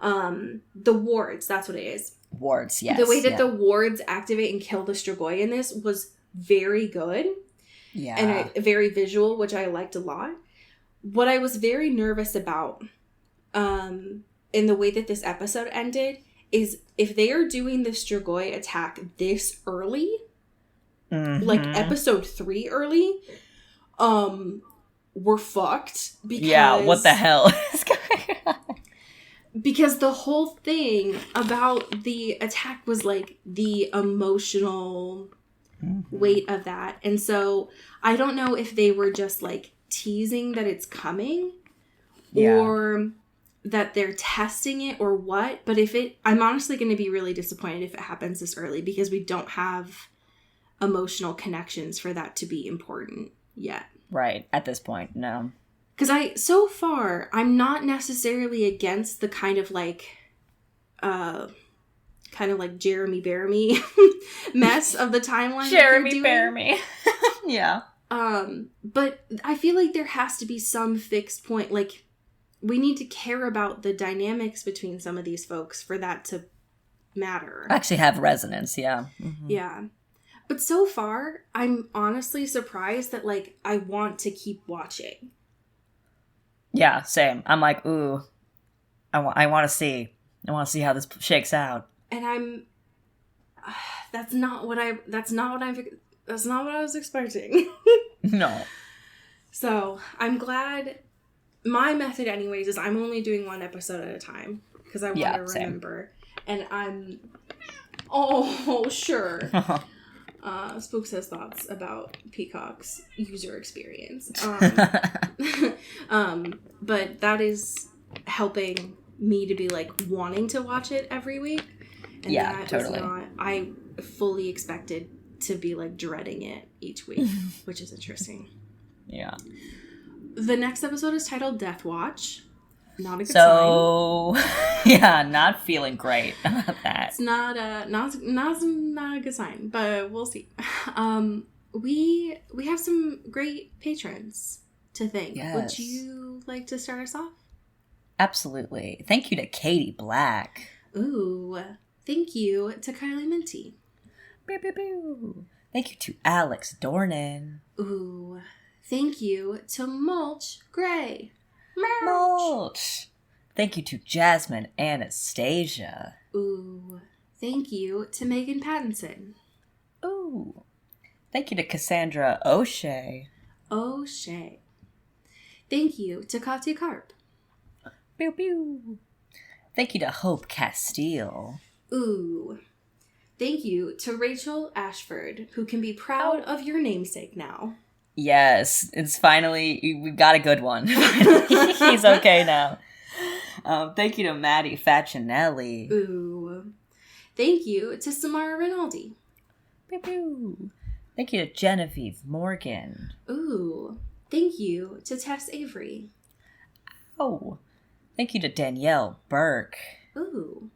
The wards, that's what it is. Wards, yes. The way that the wards activate and kill the Strigoi in this was very good. Yeah. And very visual, which I liked a lot. What I was very nervous about in the way that this episode ended is if they are doing the Strigoi attack this early, like episode 3 early, we're fucked. Because, what the hell is going on? Because the whole thing about the attack was like the emotional weight of that. And so I don't know if they were just like teasing that it's coming or that they're testing it or what. But I'm honestly going to be really disappointed if it happens this early because we don't have emotional connections for that to be important yet. Right. At this point, no. Because so far, I'm not necessarily against the kind of like Jeremy Bearimy mess of the timeline. Jeremy Bearimy. Yeah. But I feel like there has to be some fixed point. Like, we need to care about the dynamics between some of these folks for that to matter. Actually have resonance, yeah. Mm-hmm. Yeah. But so far, I'm honestly surprised that, like, I want to keep watching. Yeah, same. I'm like, ooh, I want to see how this shakes out. And that's not what I was expecting. No. So I'm glad. My method, anyways, is I'm only doing one episode at a time because I want to remember. And I'm, sure. Spooks has thoughts about Peacock's user experience. But that is helping me to be like wanting to watch it every week. And that totally. I fully expected to be like dreading it each week, which is interesting. Yeah. The next episode is titled Death Watch. Not a good sign. Yeah, not feeling great about that. It's not a good sign, but we'll see. We have some great patrons to thank. Yes. Would you like to start us off? Absolutely. Thank you to Katie Black. Ooh. Thank you to Kylie Minty. Pew, pew, pew. Thank you to Alex Dornan. Ooh. Thank you to Mulch Gray. Mulch. Thank you to Jasmine Anastasia. Ooh. Thank you to Megan Pattinson. Ooh. Thank you to Cassandra O'Shea. O'Shea. Thank you to Katya Karp. Pew pew. Thank you to Hope Castile. Ooh. Thank you to Rachel Ashford, who can be proud of your namesake now. Yes, it's finally, we got a good one. He's okay now. Thank you to Maddie Facinelli. Ooh. Thank you to Samara Rinaldi. Pew pew. Thank you to Genevieve Morgan. Ooh. Thank you to Tess Avery. Oh. Thank you to Danielle Burke. Ooh.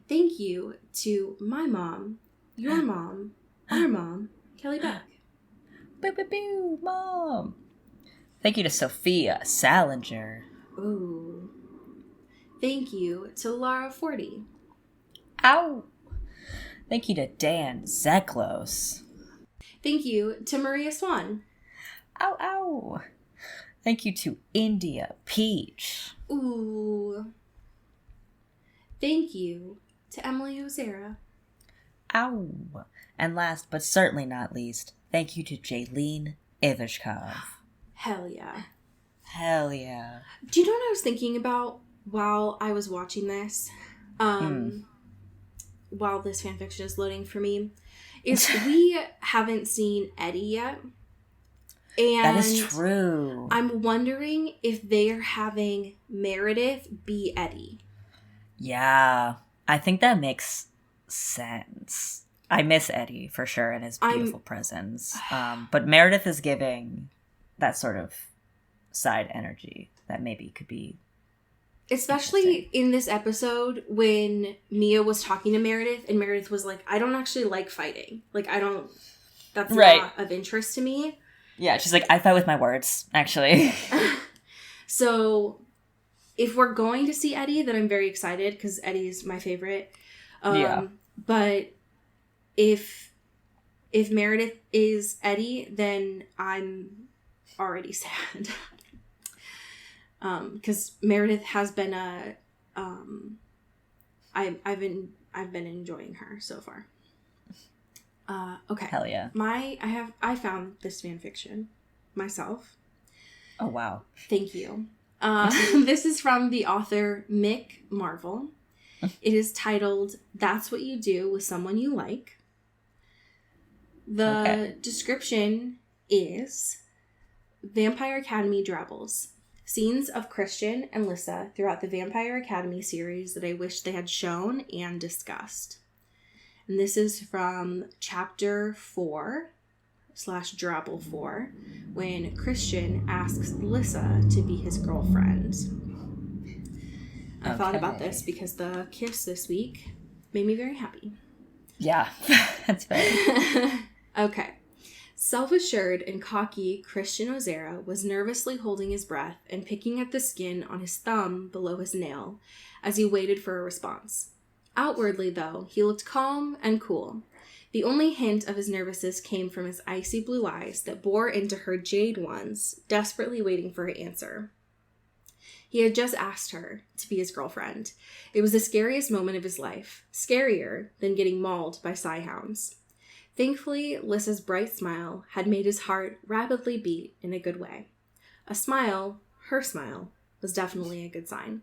Thank you to my mom, your mom, our mom, Kelly Beck. Pew pew pew, Mom. Thank you to Sophia Salinger. Ooh. Thank you to Lara Forty. Ow. Thank you to Dan Zeklos. Thank you to Maria Swan. Ow, ow. Thank you to India Peach. Ooh. Thank you to Emily Ozera. Ow. And last but certainly not least, thank you to Jaylene Ivashkov. Hell yeah. Hell yeah. Do you know what I was thinking about while I was watching this? While this fanfiction is loading for me, is we haven't seen Eddie yet. And that is true. I'm wondering if they're having Meredith be Eddie. Yeah. I think that makes sense. I miss Eddie for sure and his beautiful presence. But Meredith is giving that sort of side energy that maybe could be, especially in this episode when Mia was talking to Meredith and Meredith was like, I don't actually like fighting. Like, that's not of interest to me. Yeah, she's like, I fight with my words, actually. So if we're going to see Eddie, then I'm very excited because Eddie's my favorite. But if Meredith is Eddie, then I'm already sad. Because Meredith has been I've been enjoying her so far. Okay. Hell yeah. I found this fan fiction myself. Oh wow. Thank you. This is from the author Mick Marvel. It is titled "That's What You Do with Someone You Like." The description is Vampire Academy drabbles. Scenes of Christian and Lissa throughout the Vampire Academy series that I wish they had shown and discussed. And this is from chapter 4/drabble 4, when Christian asks Lissa to be his girlfriend. I thought about this because the kiss this week made me very happy. Yeah, that's fair. Okay. Self-assured and cocky Christian Ozera was nervously holding his breath and picking at the skin on his thumb below his nail as he waited for a response. Outwardly, though, he looked calm and cool. The only hint of his nervousness came from his icy blue eyes that bore into her jade ones, desperately waiting for her answer. He had just asked her to be his girlfriend. It was the scariest moment of his life, scarier than getting mauled by Psyhounds. Thankfully, Lissa's bright smile had made his heart rapidly beat in a good way. A smile, her smile, was definitely a good sign.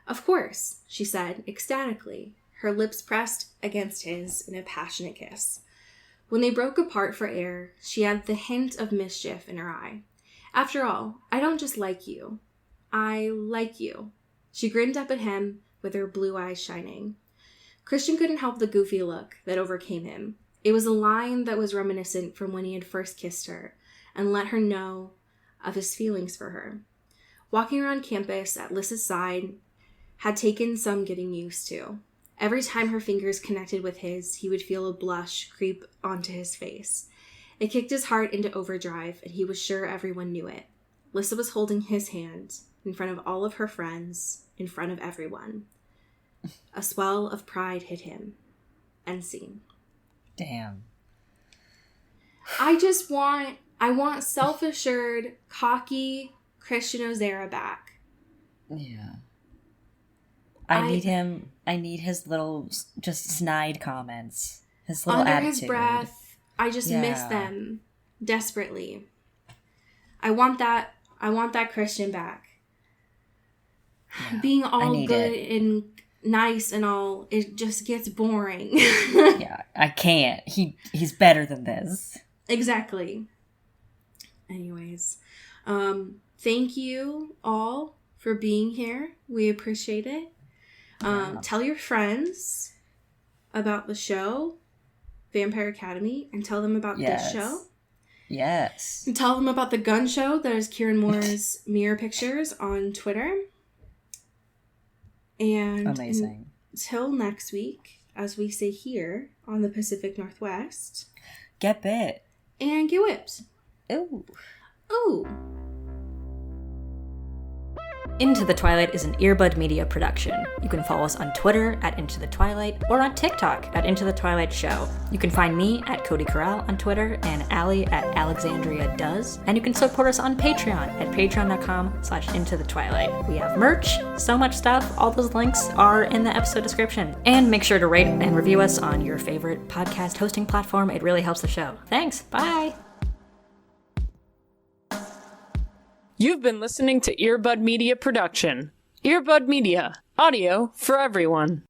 Of course, she said, ecstatically, her lips pressed against his in a passionate kiss. When they broke apart for air, she had the hint of mischief in her eye. After all, I don't just like you. I like you. She grinned up at him with her blue eyes shining. Christian couldn't help the goofy look that overcame him. It was a line that was reminiscent from when he had first kissed her and let her know of his feelings for her. Walking around campus at Lissa's side had taken some getting used to. Every time her fingers connected with his, he would feel a blush creep onto his face. It kicked his heart into overdrive, and he was sure everyone knew it. Lissa was holding his hand in front of all of her friends, in front of everyone. A swell of pride hit him. End scene. Damn. I want self-assured, cocky Christian Ozera back. Yeah. I need his little, just snide comments. His little under attitude. His breath. I just miss them desperately. I want that Christian back. Yeah, being all good and nice and all, it just gets boring. Yeah, I can't. He's better than this. Exactly. Anyways, thank you all for being here. We appreciate it. Tell your friends. about the show, Vampire Academy, and tell them about this show. Yes. And tell them about the gun show that is Kieran Moore's Mirror Pictures on Twitter. And amazing. Until next week, as we say here on the Pacific Northwest, get bit. And get whipped. Ooh. Ooh. Into the Twilight is an Earbud Media production. You can follow us on Twitter at Into the Twilight or on TikTok at Into the Twilight Show. You can find me at Cody Corral on Twitter and Allie at Alexandria Does. And you can support us on Patreon at patreon.com/Into the Twilight. We have merch, so much stuff. All those links are in the episode description. And make sure to rate and review us on your favorite podcast hosting platform. It really helps the show. Thanks. Bye. You've been listening to Earbud Media Production. Earbud Media, audio for everyone.